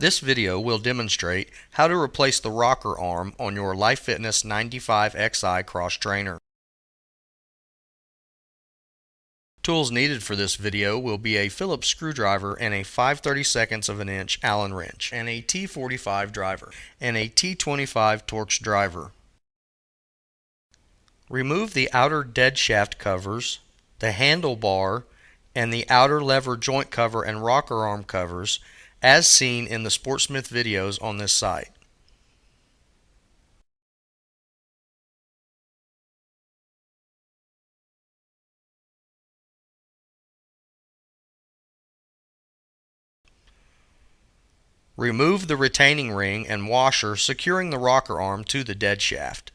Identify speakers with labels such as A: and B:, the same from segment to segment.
A: This video will demonstrate how to replace the rocker arm on your Life Fitness 95Xi Crosstrainer. Tools needed for this video will be a Phillips screwdriver and a 5/32 of an inch Allen wrench, and a T45 driver, and a T25 torx driver. Remove the outer dead shaft covers, the handlebar, and the outer lever joint cover and rocker arm covers as seen in the Sportsmith videos on this site. Remove the retaining ring and washer securing the rocker arm to the dead shaft.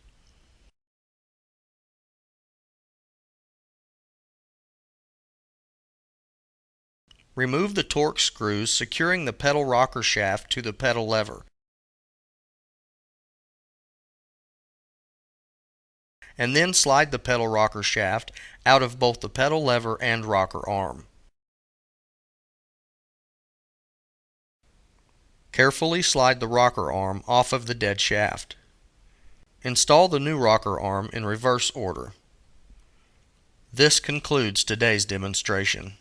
A: Remove the torque screws securing the pedal rocker shaft to the pedal lever, and then slide the pedal rocker shaft out of both the pedal lever and rocker arm. Carefully slide the rocker arm off of the dead shaft. Install the new rocker arm in reverse order. This concludes today's demonstration.